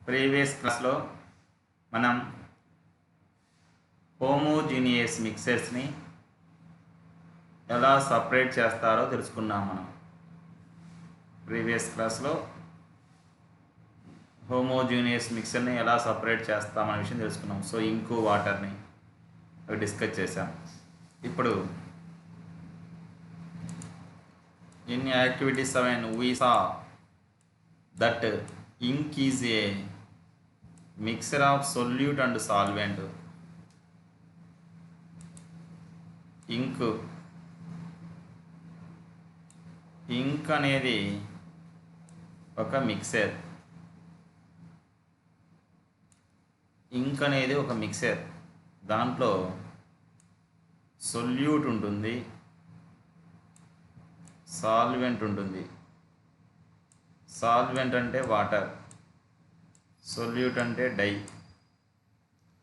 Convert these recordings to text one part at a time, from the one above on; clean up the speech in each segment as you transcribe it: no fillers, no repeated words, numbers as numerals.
Previous క్లాస్లో మనం homogeneous మిక్సర్స్ని ఎలా సపరేట్ చేస్తారో తెలుసుకున్నాం. మనం ప్రీవియస్ క్లాస్లో హోమోజీనియస్ మిక్సర్ని ఎలా సపరేట్ చేస్తామనే విషయం తెలుసుకున్నాం. సో ఇంకు వాటర్ని అవి డిస్కస్ చేసాం. ఇప్పుడు in activity 7 we saw that ink is a mixture of solute and solvent. ఇంక్ అనేది ఒక మిక్సర్. దాంట్లో సొల్యూట్ ఉంటుంది, సాల్వెంట్ ఉంటుంది. సాల్వెంట్ అంటే వాటర్, సొల్యూట్ అంటే dye,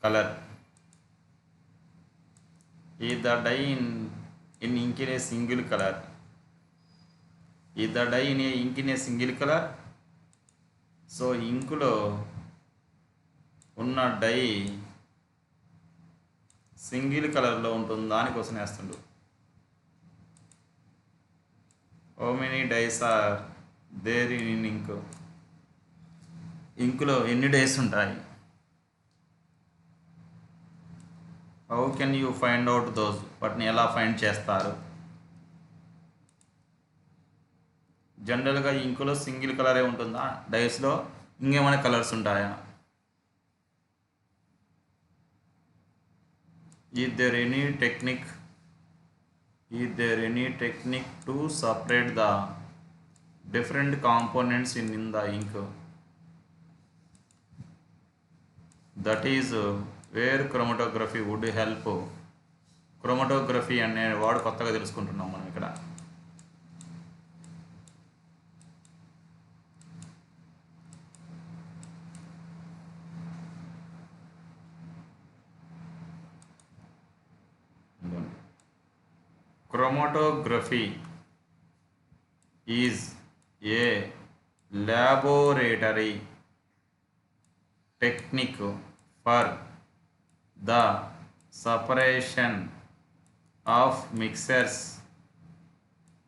colour. The dye in ink in a single color. The dye in a ink in a single color. So ఇంకులో ఉన్న dye single కలర్లో ఉంటుంది, దానికోసం వేస్తుండు. How many dyes are there in ink? ఇంకులో ఎన్ని dyes ఉంటాయి? How can you find out those? వాటిని ఎలా ఫైండ్ చేస్తారు? జనరల్గా ఇంకులో సింగిల్ కలరే ఉంటుందా? డైస్లో ఇంకేమైనా కలర్స్ ఉంటాయా? Is there any technique to separate the different components in the ink? That is where chromatography would help. Chromatography అనే వాడు కొత్తగా తెలుసుకుంటున్నాం మనం ఇక్కడ. Chromatography is a laboratory technique for the separation of mixtures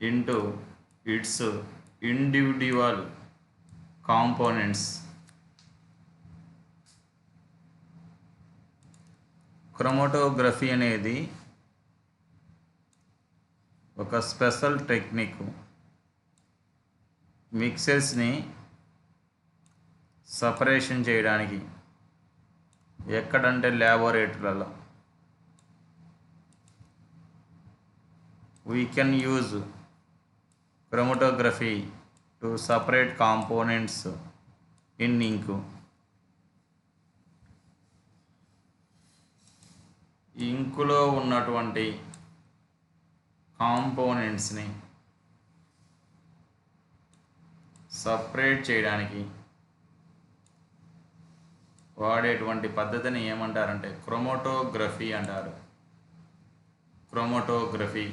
into its individual components. Chromatography అనేది ఒక special technique. మిక్సర్స్ని separation చేయడానికి. ఎక్కడంటే ల్యాబొరేటరీలలో. We can use chromatography to separate components in ink. ఇంకులో ఉన్నటువంటి కాంపోనెంట్స్ని సపరేట్ చేయడానికి వాడేటువంటి పద్ధతిని ఏమంటారంటే క్రోమటోగ్రఫీ అంటారు. Chromatography.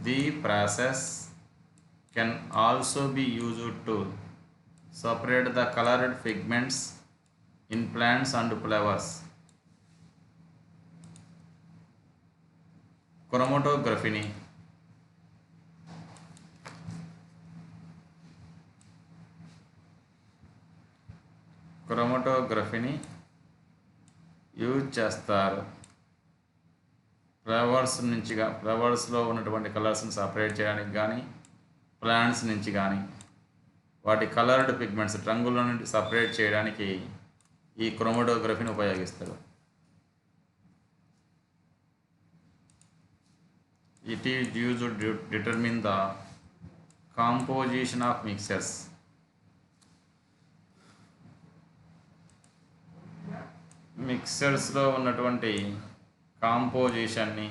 The process can also be used to separate the coloured pigments in plants and flowers. క్రోమటోగ్రఫీని యూజ్ చేస్తారు ఫ్లవర్స్లో ఉన్నటువంటి కలర్స్ని సపరేట్ చేయడానికి కానీ, ప్లాంట్స్ నుంచి కానీ, వాటి కలర్డ్ పిగ్మెంట్స్ రంగుల నుండి సపరేట్ చేయడానికి ఈ క్రోమటోగ్రఫీని ఉపయోగిస్తారు. It is used to determine the composition of mixtures. మిక్సర్స్లో ఉన్నటువంటి కాంపోజిషన్ని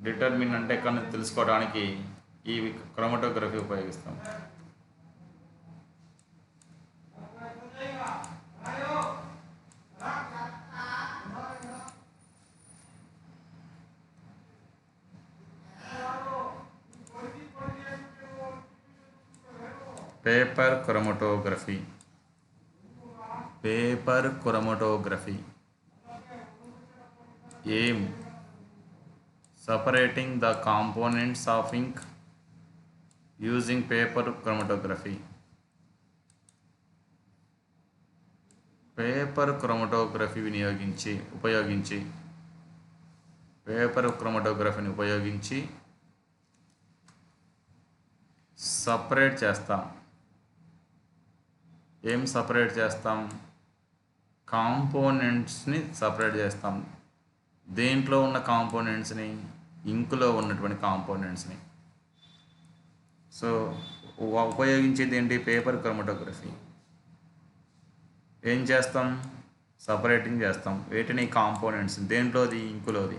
డిటర్మిన్ అంటే కనుక తెలుసుకోవడానికి ఈ క్రోమటోగ్రఫీ ఉపయోగిస్తాం. Paper chromatography. Paper chromatography aim separating the components of ink using paper chromatography. Paper chromatography ఉపయోగించి పేపర్ క్రోమటోగ్రఫీని ఉపయోగించి సపరేట్ చేస్తాం. ఏం సపరేట్ చేస్తాం? కాంపోనెంట్స్ని సపరేట్ చేస్తాం. దేంట్లో ఉన్న కాంపోనెంట్స్ని? ఇంకులో ఉన్నటువంటి కాంపోనెంట్స్ని. సో ఉపయోగించేది ఏంటి? Paper chromatography. ఏం చేస్తాం? సపరేటింగ్ చేస్తాం. వేటిని? కాంపోనెంట్స్. దేంట్లోది? ఇంకులోది.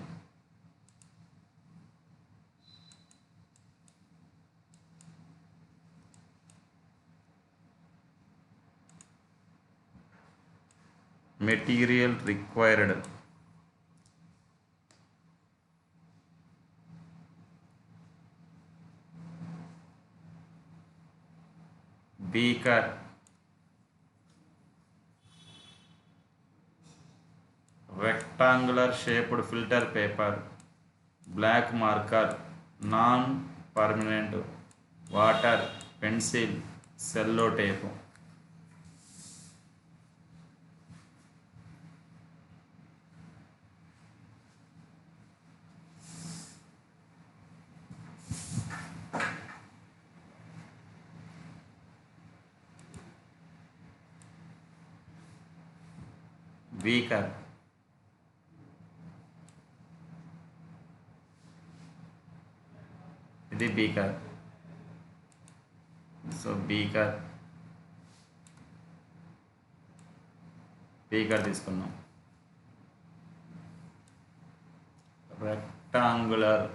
Material required. Beaker, rectangular shaped filter paper, black marker, non permanent, water, pencil, cello tape. Beaker, ఇది బీకర్. సో బీకర్ తీసుకున్నాం. రెక్టాంగులర్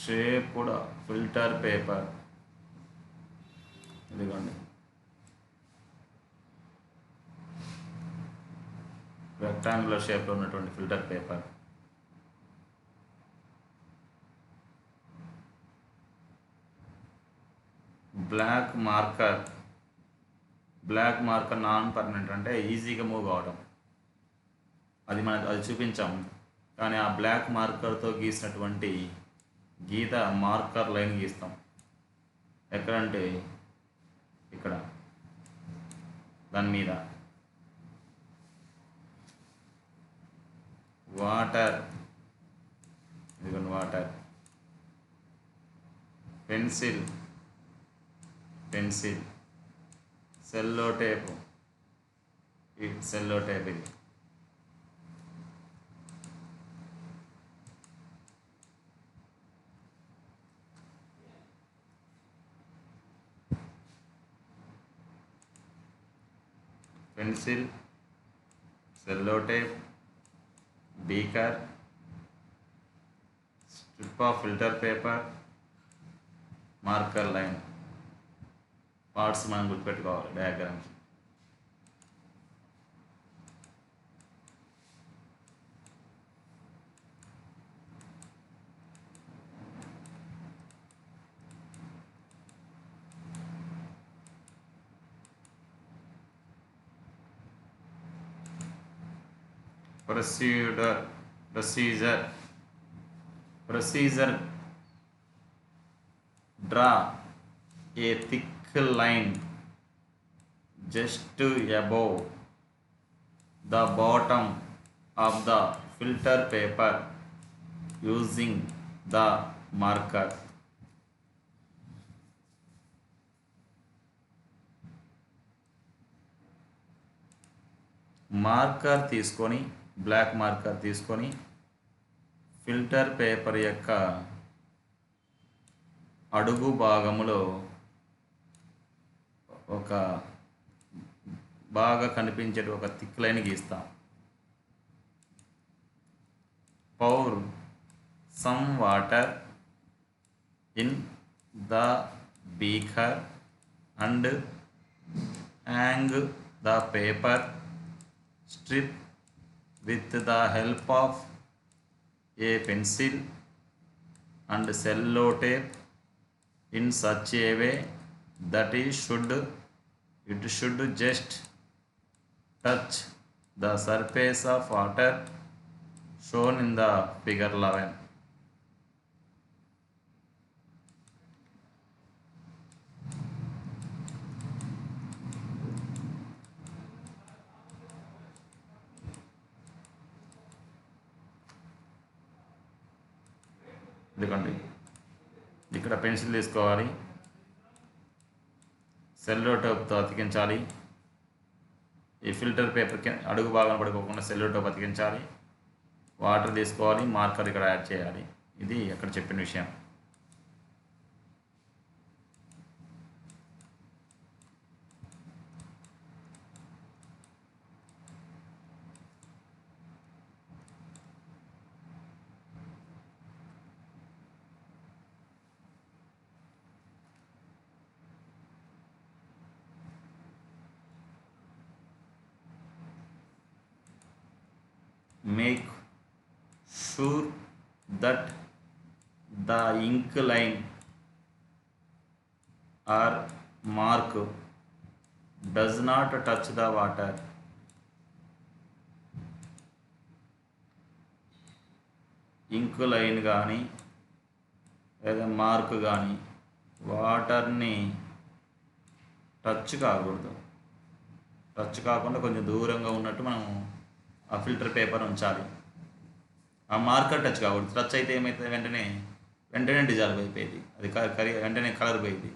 షేప్డ్ ఫిల్టర్ పేపర్, ఇదిగోండి రెక్టాంగులర్ షేప్లో ఉన్నటువంటి filter paper. Black marker non permanent, అంటే ఈజీగా move కావడం. అది చూపించాము. కానీ ఆ బ్లాక్ మార్కర్తో గీసినటువంటి గీత మార్కర్ లైన్ గీస్తాం. ఎక్కడంటే ఇక్కడ దాని మీద. వాటర్, ఇదిగోండి వాటర్. పెన్సిల్, సెల్లో టేప్, ఇది pencil, cello tape, beaker, strip of filter paper, marker line. Parts మనం గుర్తుపెట్టుకోవాలి diagrams. Procedure. Draw a thick line just above the bottom of the filter paper using the marker. Marker తీసుకొని, black marker తీసుకొని filter paper యొక్క అడుగు భాగములో ఒక బాగా కనిపించే ఒక థిక్ లైన్ గీస్తాం. pour some water in the beaker and hang the paper strip with the help of a pencil and cello tape in such a way that is it should just touch the surface of water shown in the figure 11. ఇదిగోండి, ఇక్కడ pencil తీసుకోవాలి, సెల్లో టోప్తో అతికించాలి. ఈ filter పేపర్కి అడుగు భాగం పడుకోకుండా సెల్లో టోప్ అతికించాలి. వాటర్ తీసుకోవాలి, మార్కర్ ఇక్కడ యాడ్ చేయాలి. ఇది అక్కడ చెప్పిన విషయం. Make sure that the ink line or mark does not touch the water. Ink line కానీ లేదా మార్క్ కానీ వాటర్ని టచ్ కాకూడదు. టచ్ కాకుండా కొంచెం దూరంగా ఉన్నట్టు మనం ఆ ఫిల్టర్ పేపర్ ఉంచాలి. ఆ మార్కర్ టచ్ కాకూడదు. టచ్ అయితే ఏమవుతుంది, వెంటనే డిజాల్వ్ అయిపోయింది, అది వెంటనే కలర్ పోయింది.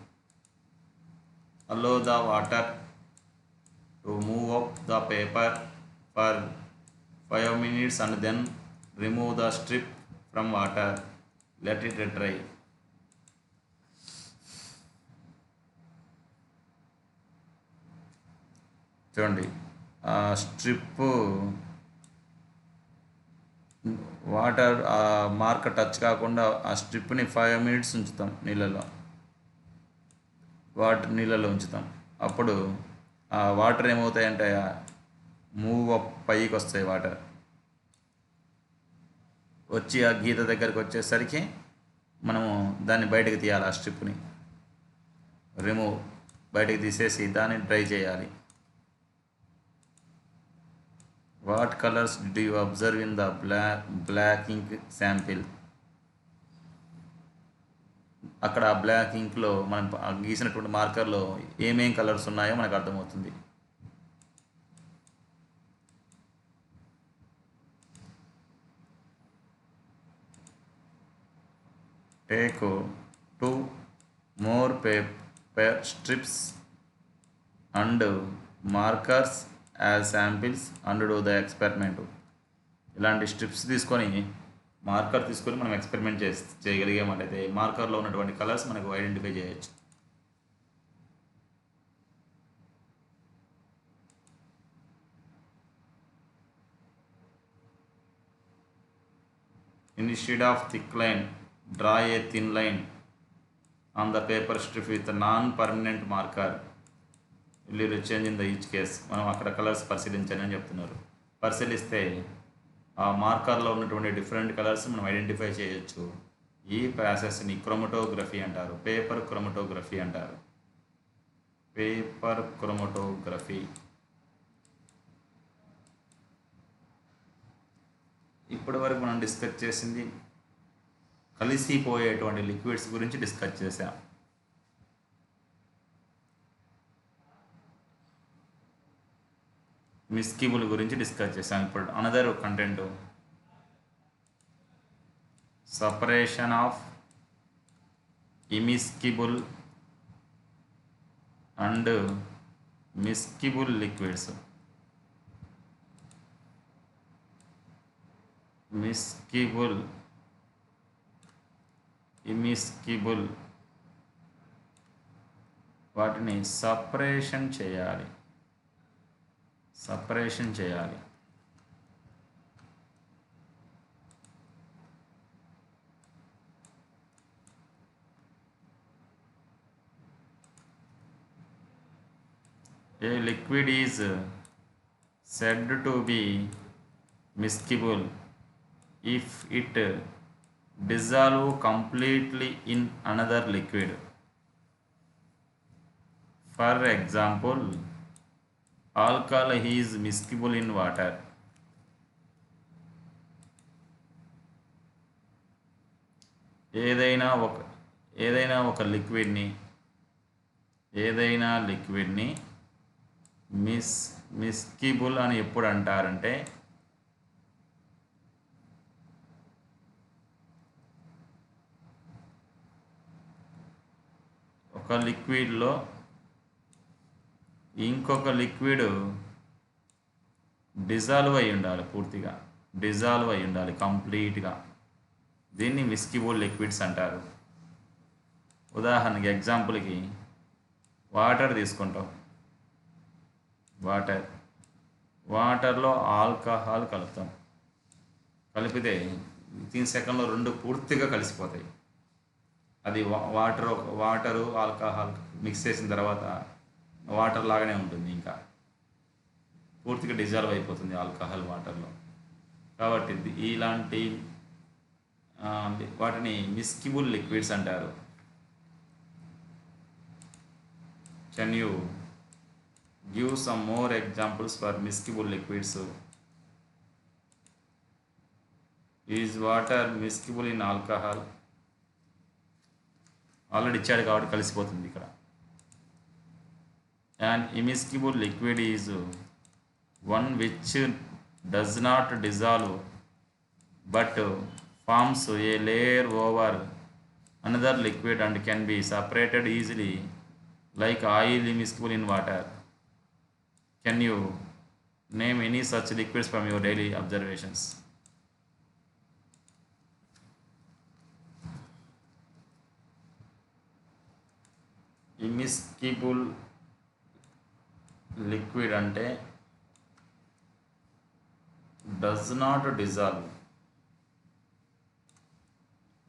Allow the water to move up the paper for 5 minutes and then remove the strip from water. Let it dry. చూడండి, ఆ స్ట్రిప్ వాటర్ ఆ మార్కర్ టచ్ కాకుండా ఆ స్ట్రిప్ని 5 minutes ఉంచుతాం నీళ్ళలో ఉంచుతాం. అప్పుడు ఆ వాటర్ ఏమవుతాయంటే మూవ్ అప్ పైకి వస్తాయి. వాటర్ వచ్చి ఆ గీత దగ్గరికి వచ్చేసరికి మనము దాన్ని బయటకు తీయాలి. ఆ స్ట్రిప్ని బయటకు తీసేసి దాన్ని డ్రై చేయాలి. What colors did you observe in the black ink sample? అక్కడ ఆ బ్లాక్ ఇంక్లో మనం గీసినటువంటి మార్కర్లో ఏమేం కలర్స్ ఉన్నాయో మనకు అర్థమవుతుంది. Take 2 more paper strips and markers as samples and do the experiment. ఇలాంటి స్ట్రిప్స్ తీసుకొని మార్కర్ తీసుకొని మనం ఎక్స్పెరిమెంట్ చేయగలిగామంటే మార్కర్లో ఉన్నటువంటి కలర్స్ మనకు ఐడెంటిఫై చేయొచ్చు. Instead of thick line, draw a thin line on the paper strip with a non-permanent marker. will change in the each case. మనం అక్కడ colours పరిశీలించండి అని చెప్తున్నారు. పరిశీలిస్తే ఆ మార్కర్లో ఉన్నటువంటి డిఫరెంట్ కలర్స్ మనం ఐడెంటిఫై చేయొచ్చు. ఈ ప్రాసెస్ని క్రోమటోగ్రఫీ అంటారు, పేపర్ క్రోమటోగ్రఫీ అంటారు. Paper chromatography. ఇప్పటి వరకు మనం డిస్కస్ చేసింది కలిసిపోయేటువంటి లిక్విడ్స్ గురించి డిస్కస్ చేసాం. మిస్కిబుల్ గురించి డిస్కస్ చేసాం. ఇప్పుడు another content separation of immiscible and miscible liquids. Miscible, immiscible వాటిని సపరేషన్ చేయాలి. A liquid is said to be miscible if it dissolves completely in another liquid. For example alcohol is miscible in water. ఏదైనా ఒక ఏదైనా ఒక లిక్విడ్ని మిస్కిబుల్ అని ఎప్పుడు అంటారంటే ఒక లిక్విడ్లో ఇంకొక లిక్విడ్ డిజాల్వ్ అయి ఉండాలి, పూర్తిగా డిజాల్వ్ అయి ఉండాలి కంప్లీట్గా. దీన్ని మిస్కిబుల్ లిక్విడ్స్ అంటారు. ఉదాహరణకి ఎగ్జాంపుల్కి వాటర్ తీసుకుంటాం. వాటర్లో ఆల్కహాల్ కలుపుతాం. కలిపితే 3 సెకండ్లో 2 పూర్తిగా కలిసిపోతాయి. అది వాటరు ఆల్కహాల్ మిక్స్ చేసిన తర్వాత వాటర్ లాగానే ఉంటుంది, ఇంకా పూర్తిగా డిజాల్వ్ అయిపోతుంది ఆల్కహాల్ వాటర్లో. కాబట్టి ఇలాంటి వాటిని మిస్కిబుల్ లిక్విడ్స్ అంటారు. Can you give some more examples for miscible liquids? Is water miscible in alcohol? Already ఇచ్చాడు కాబట్టి కలిసిపోతుంది ఇక్కడ. An immiscible liquid is one which does not dissolve but forms a layer over another liquid and can be separated easily, like oil immiscible in water. Can you name any such liquids from your daily observations? Immiscible liquid అంటే does not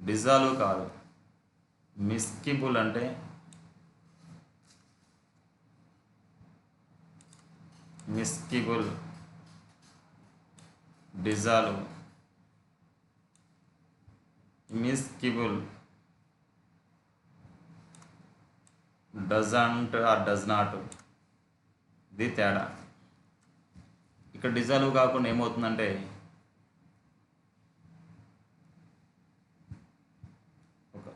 dissolve కాదు. Miscible అంటే dissolve. Miscible doesn't or does not, ఇది తేడా. ఇక్కడ dissolve కాకుండా ఏమవుతుందంటే ఒక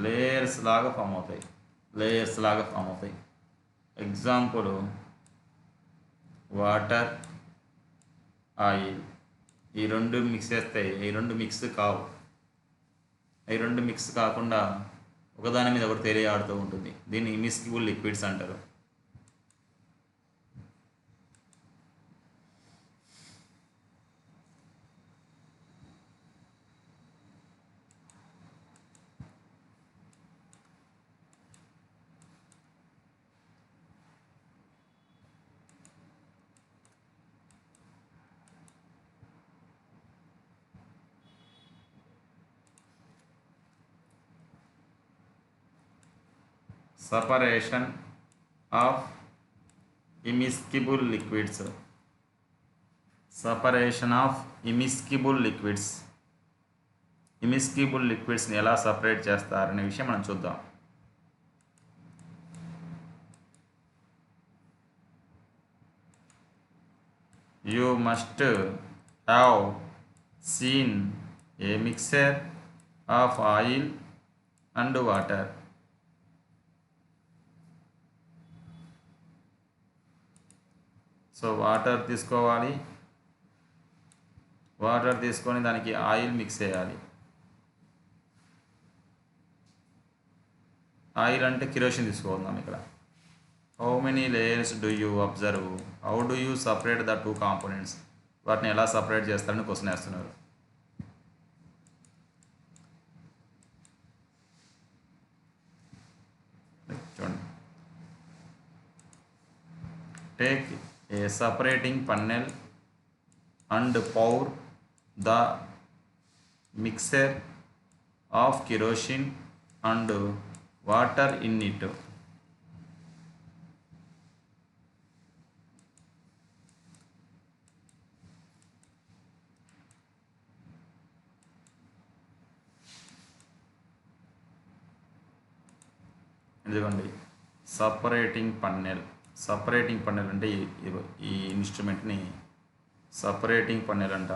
layers లాగా ఫామ్ అవుతాయి. Example water, oil. ఈ రెండు మిక్స్ చేస్తే ఈ రెండు మిక్స్ కావు. ఈ రెండు మిక్స్ కాకుండా ఒకదాని మీద ఒకటి తేలియాడుతూ ఉంటుంది. దీన్ని ఇమిస్కిబుల్ లిక్విడ్స్ అంటారు. Separation of immiscible liquids. ఇమిస్కిబుల్ లిక్విడ్స్ని ఎలా సపరేట్ చేస్తారనే విషయం మనం చూద్దాం. You must have seen a mixture of oil and water. So water తీసుకొని దానికి ఆయిల్ మిక్స్ చేయాలి. ఆయిల్ అంటే కిరోసిన్ తీసుకుందాం ఇక్కడ. How many layers do you observe? How do you separate the two components? వాటిని ఎలా సపరేట్ చేస్తారని క్వశ్చన్ వేస్తున్నారు. చూడండి, take a separating funnel and pour the mixture of kerosene and water in it. ఇదిగోండి separating పన్నెల్. Separating పన్నెల్ అంటే ఈ ఇన్స్ట్రుమెంట్ని separating పన్నెల్ అంట.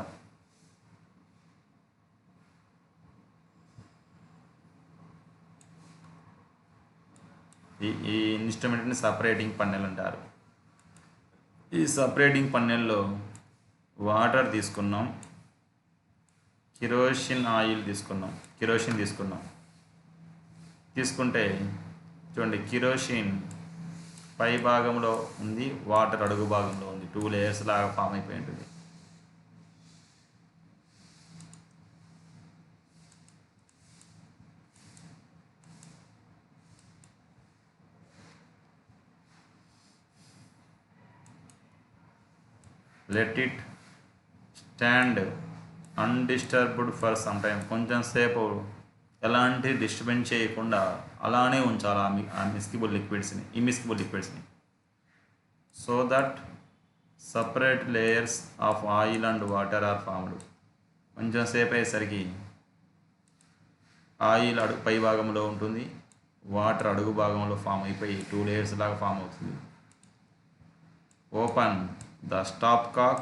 ఈ ఇన్స్ట్రుమెంట్ని సపరేటింగ్ పన్నెల్ అంటారు. ఈ సపరేటింగ్ పన్నెల్లో వాటర్ తీసుకున్నాం, కిరోసిన్ ఆయిల్ తీసుకున్నాం. తీసుకుంటే చూడండి, కిరోసిన్ పై భాగంలో ఉంది, వాటర్ అడుగు భాగంలో ఉంది. 2 లేయర్స్ లాగా ఫామ్ అయిపోయి ఉంటుంది. Let it stand undisturbed for some time. కొంచెం సేపు ఎలాంటి డిస్టర్బెన్స్ చేయకుండా అలానే ఉంచాలి ఆ మిస్కిబుల్ లిక్విడ్స్ని. So that separate layers of oil and water are formed. కొంచెం సేపు అయ్యేసరికి ఆయిల్ పై భాగంలో ఉంటుంది, వాటర్ అడుగు భాగంలో ఫామ్ అయిపోయి 2 లేయర్స్ లాగా ఫామ్ అవుతుంది. Open the stopcock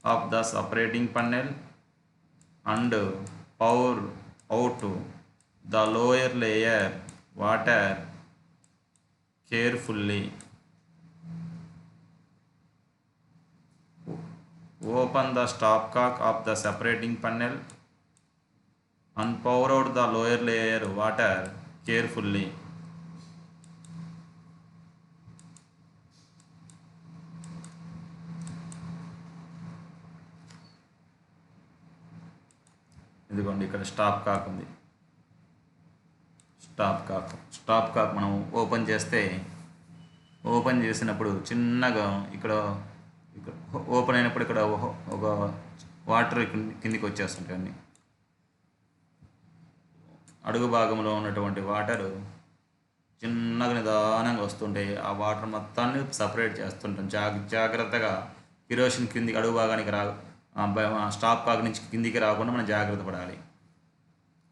of the separating panel and pour out the lower layer water carefully. Open the stopcock of the separating panel and pour out the lower layer water carefully. ఇదిగోండి ఇక్కడ stop కాక్ ఉంది. Stop కాక్ మనం open చేసినప్పుడు చిన్నగా ఇక్కడ open అయినప్పుడు ఇక్కడ ఒక వాటర్ కిందికి వచ్చేస్తుంటాయి. అన్ని అడుగు భాగంలో ఉన్నటువంటి వాటర్ చిన్నగా నిదానంగా వస్తుంటాయి. ఆ వాటర్ మొత్తాన్ని సపరేట్ చేస్తుంటాం. జాగ్రత్తగా కిరోసిన్ కిందికి అడుగు భాగానికి స్టాప్ కాక్ నుంచి కిందికి రాకుండా మనం జాగ్రత్త పడాలి.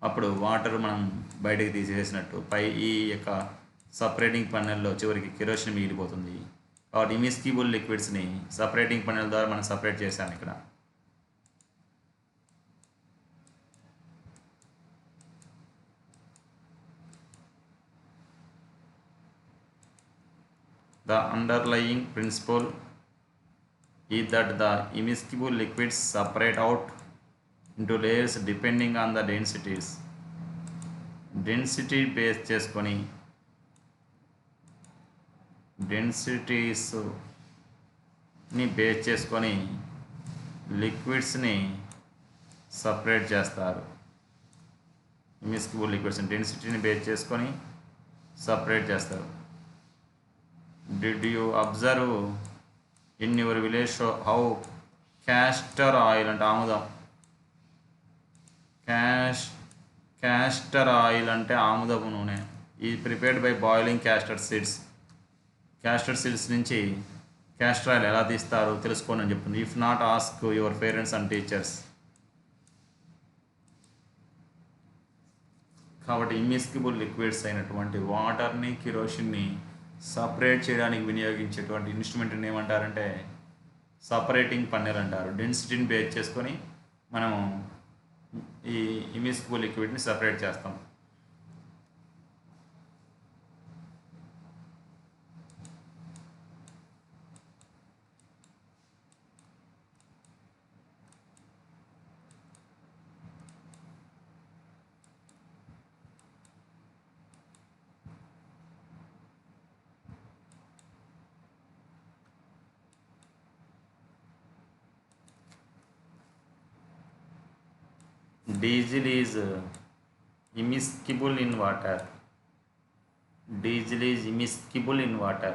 అప్పుడు వాటర్ మనం బయటకు తీసేసినట్టు ఈ యొక్క సపరేటింగ్ పన్నెల్లో చివరికి కిరోసిన్ మిగిలిపోతుంది. కాబట్టి ఇమిస్కిబుల్ లిక్విడ్స్ని సపరేటింగ్ పన్నెల్ ద్వారా మనం సపరేట్ చేశాను. ఇక్కడ the underlying principle is that the immiscible liquids separate out into layers depending on the densities. Density base చేసుకొని డెన్సిటీస్ని బేస్ చేసుకొని లిక్విడ్స్ని సపరేట్ చేస్తారు. ఇమిస్కిబుల్ లిక్విడ్స్ని డెన్సిటీని బేస్ చేసుకొని సపరేట్ చేస్తారు. Did you observe in your village how castor oil అంటే ఆముదం, castor oil అంటే ఆముదపు నూనె ఈ prepared by boiling castor seeds నుంచి క్యాస్టర్ ఆయిల్ ఎలా తీస్తారో తెలుసుకోండి అని చెప్తుంది. If not ask your parents and teachers. కాబట్టి ఇమ్మిస్కిబుల్ లిక్విడ్స్ అయినటువంటి వాటర్ని, కిరోసిన్ని సపరేట్ చేయడానికి వినియోగించేటువంటి ఇన్స్ట్రుమెంట్ని ఏమంటారంటే సపరేటింగ్ పన్నెల్ అంటారు. డెన్సిటీని బేస్ చేసుకొని మనము ఈ ఇమిస్కిబుల్ లిక్విడ్ని సపరేట్ చేస్తాం. Diesel is immiscible in water.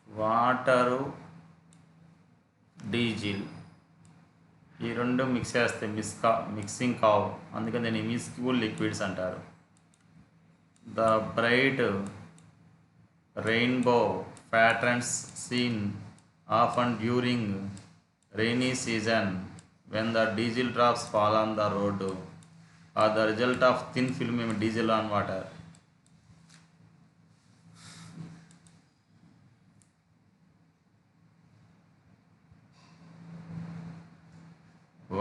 Water, diesel ఈ రెండు మిక్స్ చేస్తే మిక్సింగ్ కావు, అందుకని దీన్ని ఇమిస్కిబుల్ లిక్విడ్స్ అంటారు. The bright rainbow patterns seen often during rainy season when the diesel drops fall on the road are the result of thin film diesel on water.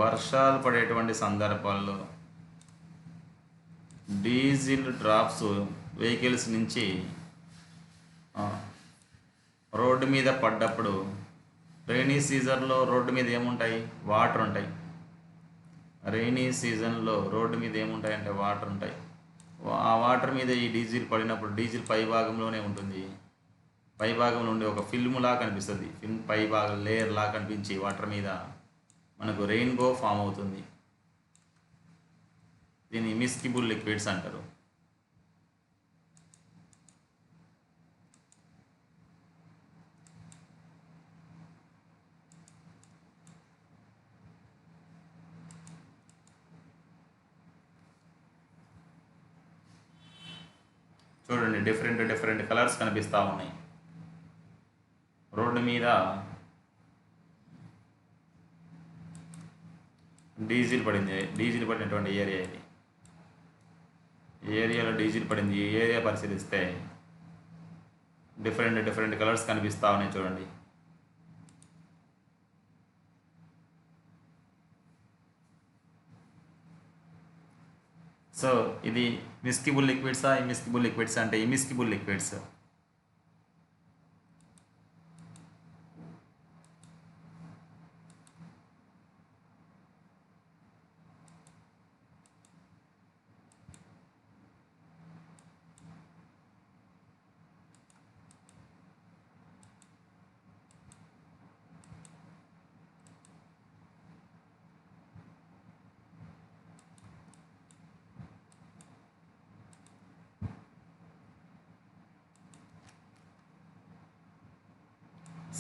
వర్షాలు పడేటువంటి సందర్భాల్లో డీజిల్ డ్రాప్స్ వెహికల్స్ నుంచి road మీద పడ్డప్పుడు, rainy సీజన్లో road మీద ఏముంటాయి? Water ఉంటాయి. రైనీ సీజన్లో రోడ్డు మీద ఏముంటాయి అంటే వాటర్ ఉంటాయి. ఆ వాటర్ మీద ఈ డీజిల్ పడినప్పుడు డీజిల్ పై భాగంలోనే ఉంటుంది. పై భాగంలో ఉండి ఒక ఫిల్మ్ లా కనిపిస్తుంది. ఫిల్మ్ పై భాగం లేయర్ లా కనిపించి వాటర్ మీద మనకు రెయిన్బో ఫామ్ అవుతుంది. దీన్ని ఇమిస్కిబుల్ లిక్విడ్స్ అంటారు. చూడండి, డిఫరెంట్ కలర్స్ కనిపిస్తూ ఉన్నాయి. రోడ్డు మీద డీజిల్ పడింది. డీజిల్ పడినటువంటి ఏరియా ఇది. ఈ ఏరియాలో డీజిల్ పడింది. ఈ ఏరియా పరిశీలిస్తే డిఫరెంట్ కలర్స్ కనిపిస్తూ ఉన్నాయి. చూడండి, సో ఇది మిస్కిబుల్ లిక్విడ్సా, ఇమిస్కిబుల్ లిక్విడ్స్ అంటే immiscible liquids.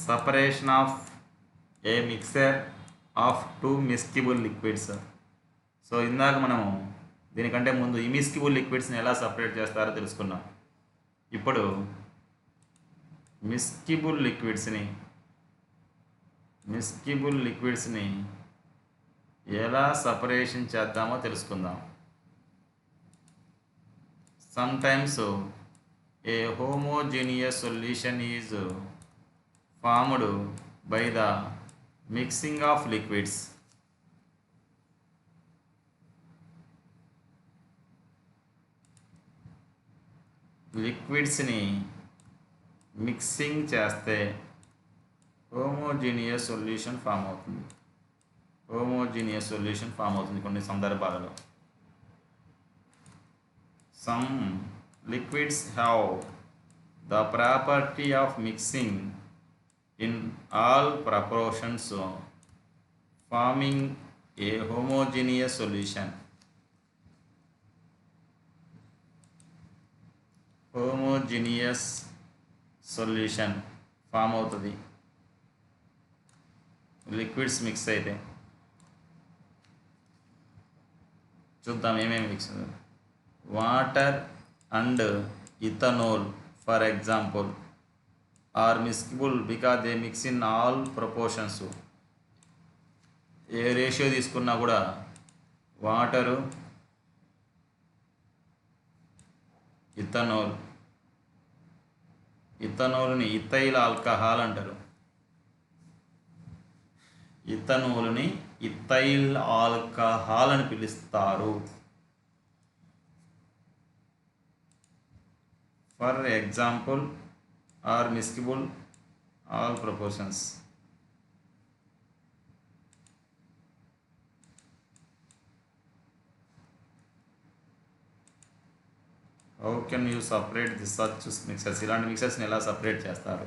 Separation of a mixture of two miscible liquids. So ఇందాక మనము దీనికంటే ముందు ఇమిస్కిబుల్ లిక్విడ్స్ని ఎలా సపరేట్ చేస్తారో తెలుసుకున్నాం. ఇప్పుడు మిస్కిబుల్ లిక్విడ్స్ని ఎలా సపరేషన్ చేద్దామో తెలుసుకుందాం. Sometimes a homogeneous solution is formed by the mixing of liquids. లిక్విడ్స్ని మిక్సింగ్ చేస్తే హోమోజీనియస్ సొల్యూషన్ ఫామ్ అవుతుంది. కొన్ని సందర్భాలలో some liquids have the property of mixing in all proportions, forming a homogeneous solution. Form అవుతుంది liquids mix అయితే. చూద్దాం ఏమేమి mix. Water and ethanol for example are miscible because they mix in all proportions. ఏ ratio తీసుకున్నా కూడా water, ఇథనాల్ని ethyl alcohol అంటారు. ఇథనాల్ని ethyl alcohol అని పిలుస్తారు. For example are miscible all proportions. How can you separate this such mixtures? ఇలాంటి మిక్సర్స్ని ఎలా separate చేస్తారు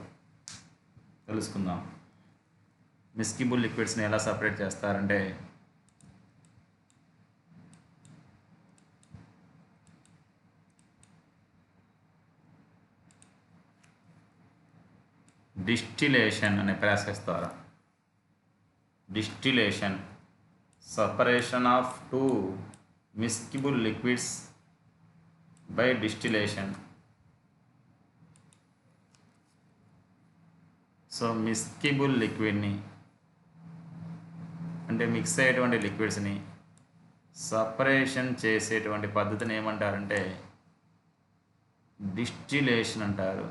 తెలుసుకుందాం. మిస్కిబుల్ లిక్విడ్స్ని ఎలా సపరేట్ చేస్తారంటే డిస్టిలేషన్ అనే ప్రాసెస్ ద్వారా. Distillation, separation of two miscible liquids by distillation. So miscible లిక్విడ్ని అంటే మిక్స్ అయ్యేటువంటి లిక్విడ్స్ని సపరేషన్ చేసేటువంటి పద్ధతిని ఏమంటారంటే డిస్టిలేషన్ అంటారు.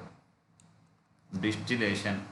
Distillation.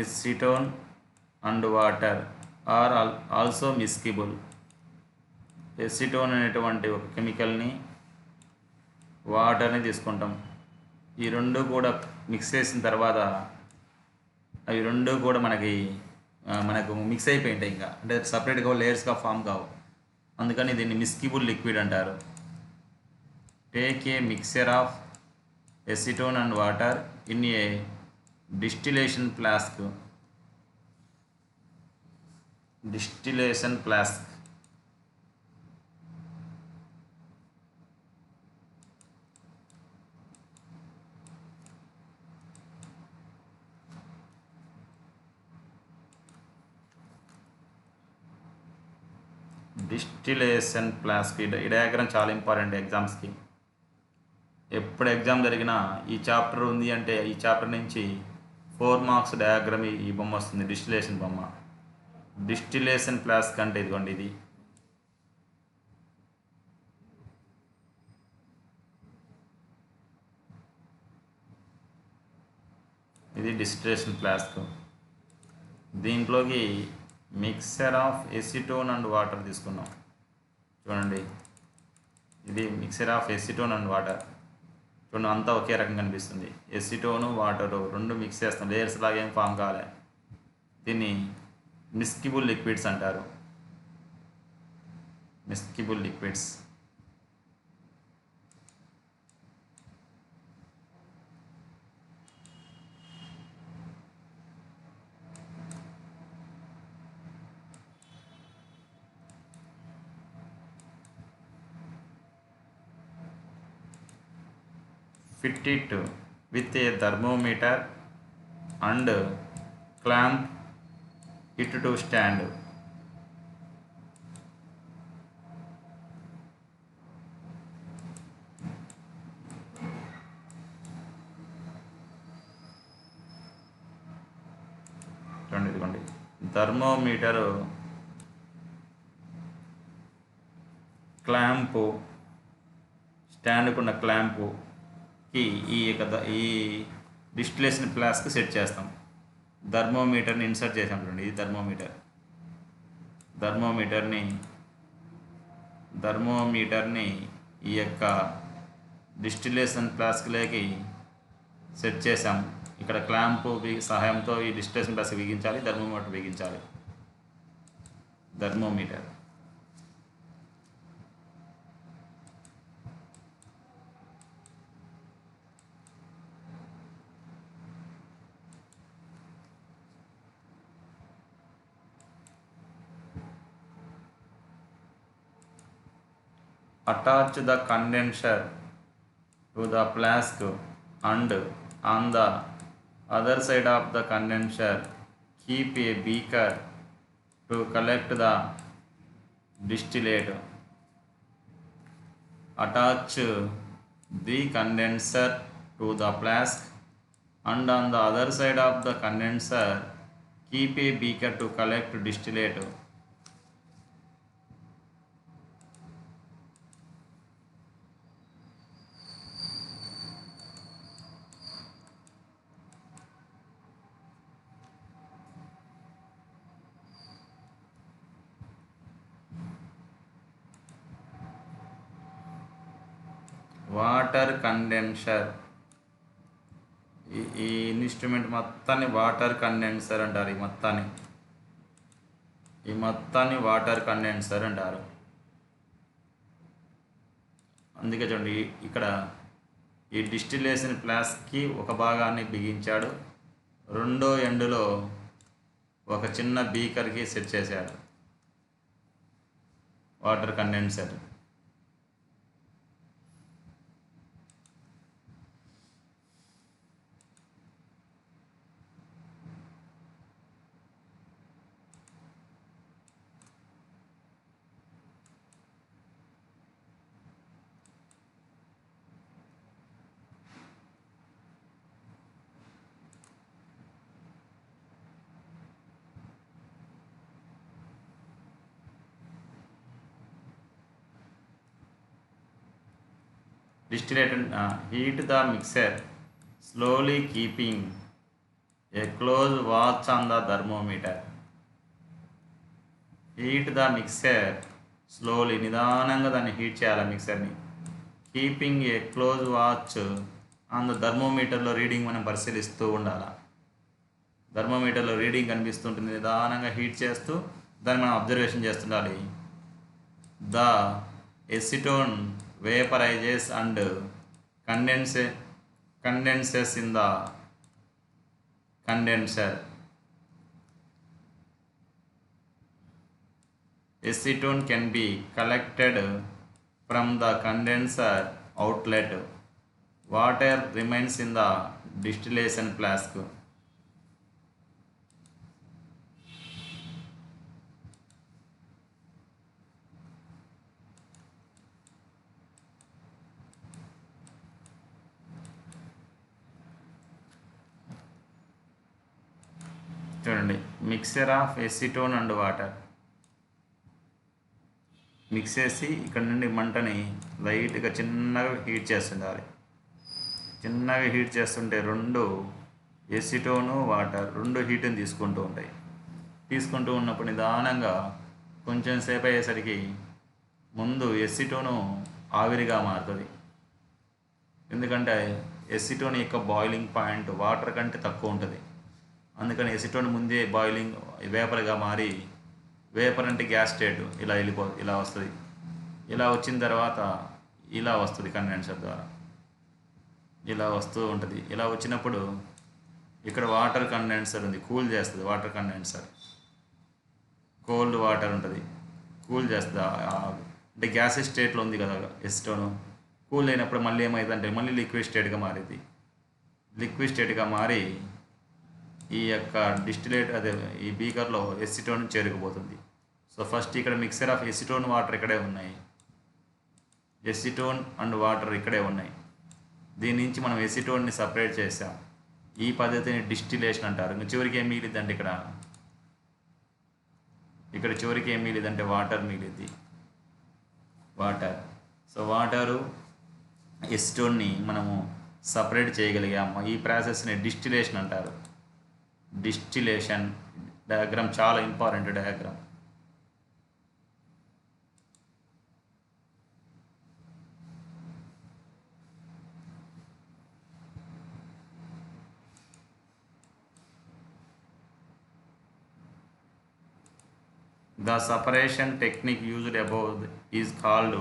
Acetone and water are also miscible. Acetone అనేటువంటి ఒక కెమికల్ని, వాటర్ని తీసుకుంటాం. ఈ రెండు కూడా మిక్స్ చేసిన తర్వాత అవి రెండు కూడా మనకు మిక్స్ అయిపోయింటాయి, ఇంకా అంటే సపరేట్గా లేయర్స్గా ఫామ్ కావు. అందుకని దీన్ని మిస్కిబుల్ లిక్విడ్ అంటారు. Take a mixture of acetone and water in a distillation flask. Distillation flask. Distillation flask. ఈ డయాగ్రామ్ చాలా ఇంపార్టెంట్ ఎగ్జామ్స్కి. ఎప్పుడు ఎగ్జామ్ జరిగినా ఈ చాప్టర్ ఉంది అంటే ఈ చాప్టర్ నుంచి 4 మార్క్స్ డయాగ్రామ్ ఈ బొమ్మ వస్తుంది, డిస్టిలేషన్ బొమ్మ. డిస్టిలేషన్ ఫ్లాస్క్ అంటే ఇదిగోండి, ఇది డిస్టిలేషన్ ఫ్లాస్క్. దీంట్లోకి mixer of acetone and water తీసుకున్నాం. చూడండి, ఇది mixer of acetone and water. చూడండి, అంతా ఒకే రకంగా కనిపిస్తుంది. ఎసిటోను వాటరు రెండు మిక్స్ చేస్తాం, లేయర్స్ లాగా ఏం ఫామ్ కావాలి. దీన్ని మిస్కిబుల్ లిక్విడ్స్ అంటారు. మిస్కిబుల్ liquids. Fit it with a thermometer and clamp it to stand. ఇదిగోండి, థర్మోమీటరు, క్లాంపు, స్టాండ్కున్న క్లాంపుకి ఈ డిస్టిలేషన్ ఫ్లాస్క్ సెట్ చేస్తాం. థర్మోమీటర్ని ఇన్సర్ట్ చేసాం. చూడండి, ఇది థర్మోమీటర్ని ఈ యొక్క డిస్టిలేషన్ ఫ్లాస్క్లోకి సెట్ చేసాం. ఇక్కడ క్లాంపు సహాయంతో ఈ డిస్టిలేషన్ ఫ్లాస్క్ బిగించాలి, థర్మోమీటర్ బిగించాలి. Thermometer. Attach the condenser to the flask and on the other side of the condenser keep a beaker to collect the distillate. Attach the condenser to the flask and on the other side of the condenser keep a beaker to collect distillate. Water condenser. ఈ instrument మొత్తాన్ని water condenser అంటారు. ఈ మొత్తాన్ని water condenser అంటారు. అందుకే చూడండి ఇక్కడ ఈ డిస్టిలేషన్ ఫ్లాస్క్కి ఒక భాగాన్ని బిగించాడు, రెండో ఎండులో ఒక చిన్న బీకర్కి సెట్ చేశాడు water condenser. Distillate heat the mixer slowly, keeping a close watch on the thermometer. Heat the mixer slowly, నిదానంగా దాన్ని హీట్ చేయాలి మిక్సర్ని. Keeping a close watch on the థర్మోమీటర్లో రీడింగ్ మనం పరిశీలిస్తూ ఉండాలి. థర్మోమీటర్లో రీడింగ్ కనిపిస్తుంటుంది, నిదానంగా హీట్ చేస్తూ దాన్ని మనం అబ్జర్వేషన్ చేస్తుండాలి. The acetone vaporizes and condenses in the condenser. Acetone can be collected from the condenser outlet. Water remains in the distillation flask. చూడండి, mixer of acetone and water mix చేసి ఇక్కడ నుండి మంటని లైట్గా చిన్నగా హీట్ చేస్తుండాలి. చిన్నగా హీట్ చేస్తుంటే రెండు ఎసిటోను వాటర్ రెండు హీట్ని తీసుకుంటూ ఉంటాయి. తీసుకుంటూ ఉన్నప్పుడు నిదానంగా కొంచెం సేపు అయ్యేసరికి ముందు ఎసిటోను ఆవిరిగా మారుతుంది. ఎందుకంటే ఎసిటోన్ యొక్క బాయిలింగ్ పాయింట్ వాటర్ కంటే తక్కువ ఉంటుంది. అందుకని ఎసిటోన్ ముందే బాయిలింగ్ వేపర్గా మారి, వేపర్ అంటే గ్యాస్ స్టేట్ ఇలా వస్తుంది. ఇలా వచ్చిన తర్వాత ఇలా వస్తుంది కండెన్సర్ ద్వారా, ఇలా వస్తూ ఉంటుంది. ఇలా వచ్చినప్పుడు ఇక్కడ వాటర్ కండెన్సర్ ఉంది, కూల్ చేస్తుంది. వాటర్ కండెన్సర్ కోల్డ్ వాటర్ ఉంటుంది, కూల్ చేస్తుంది. అంటే గ్యాస్ స్టేట్లో ఉంది కదా ఎసిటోను, కూల్ అయినప్పుడు మళ్ళీ ఏమవుతుందంటే మళ్ళీ లిక్విడ్ స్టేట్గా మారింది. లిక్విడ్ స్టేట్గా మారి ఈ యొక్క డిస్టిలేట్ ఈ బీకర్లో ఎసిటోన్ చేరుకుపోతుంది. సో ఫస్ట్ ఇక్కడ మిక్సర్ ఆఫ్ ఎసిటోన్ వాటర్ ఇక్కడే ఉన్నాయి, ఎసిటోన్ అండ్ వాటర్ ఇక్కడే ఉన్నాయి. దీని నుంచి మనం ఎసిటోన్ని సపరేట్ చేసాం. ఈ పద్ధతిని డిస్టిలేషన్ అంటారు. ఇంకా చివరికి ఏం మిగిలిద్దంటే ఇక్కడ చివరికి ఏం మిగిలిద్దంటే వాటర్ మిగిలిద్ది, వాటర్. సో వాటరు ఎసిటోన్ని మనము సపరేట్ చేయగలిగాము. ఈ ప్రాసెస్ని డిస్టిలేషన్ అంటారు. డిస్టిలేషన్ డయాగ్రామ్ చాలా important diagram. The separation technique used above is called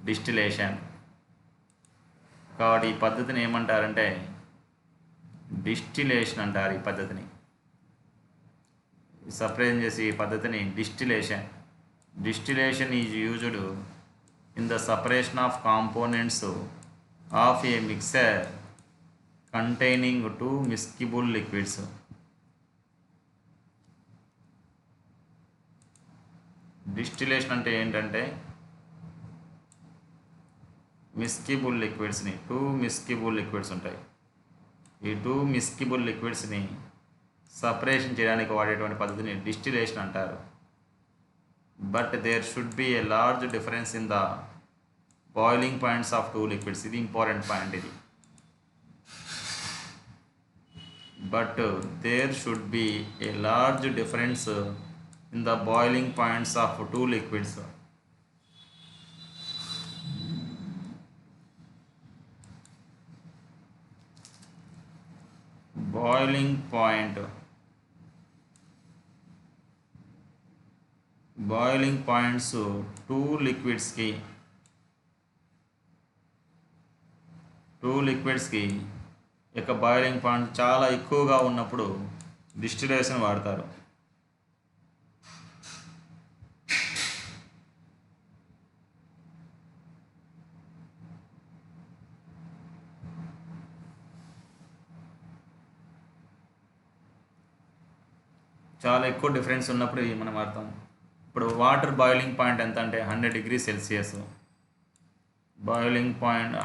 distillation. కాబట్టి ఈ పద్ధతిని ఏమంటారంటే డిస్టిలేషన్ అంటారు. ఈ పద్ధతిని సపరేషన్ చేసి ఈ పద్ధతిని distillation. Distillation is used in the separation of components of a mixture containing two miscible liquids. Distillation అంటే ఏంటంటే మిస్కిబుల్ లిక్విడ్స్ని, టూ మిస్కిబుల్ లిక్విడ్స్ ఉంటాయి. ఈ టూ మిస్కిబుల్ లిక్విడ్స్ని సపరేషన్ చేయడానికి వాడేటువంటి పద్ధతిని డిస్టిలేషన్ అంటారు. But there should be a large difference in the boiling points of two liquids. ఇది important point ఇది. But there should be a large difference in the boiling points of two liquids. Boiling points two లిక్విడ్స్కి యొక్క boiling point చాలా ఎక్కువగా ఉన్నప్పుడు distillation వాడతారు. చాలా ఎక్కువ డిఫరెన్స్ ఉన్నప్పుడు ఇవి మనం వాడతాం. ఇప్పుడు వాటర్ బాయిలింగ్ పాయింట్ ఎంత అంటే 100 degree Celsius. Boiling point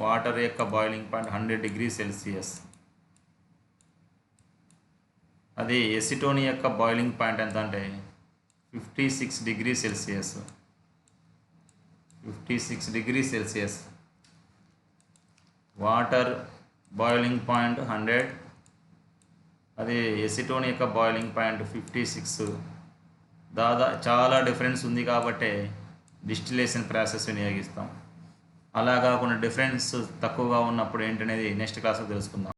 water యొక్క బాయిలింగ్ పాయింట్ 100 డిగ్రీ సెల్సియస్. అది ఎసిటోన్ యొక్క బాయిలింగ్ పాయింట్ ఎంత అంటే 56 degree Celsius. 56 degree Celsius. Water boiling point 100, అది ఎసిటోన్ యొక్క బాయిలింగ్ పాయింట్ 56. చాలా డిఫరెన్స్ ఉంది కాబట్టే డిస్టిలేషన్ ప్రాసెస్ వినియోగిస్తాం. అలా కాకుండా డిఫరెన్స్ తక్కువగా ఉన్నప్పుడు ఏంటనేది నెక్స్ట్ క్లాస్లో తెలుసుకుందాం.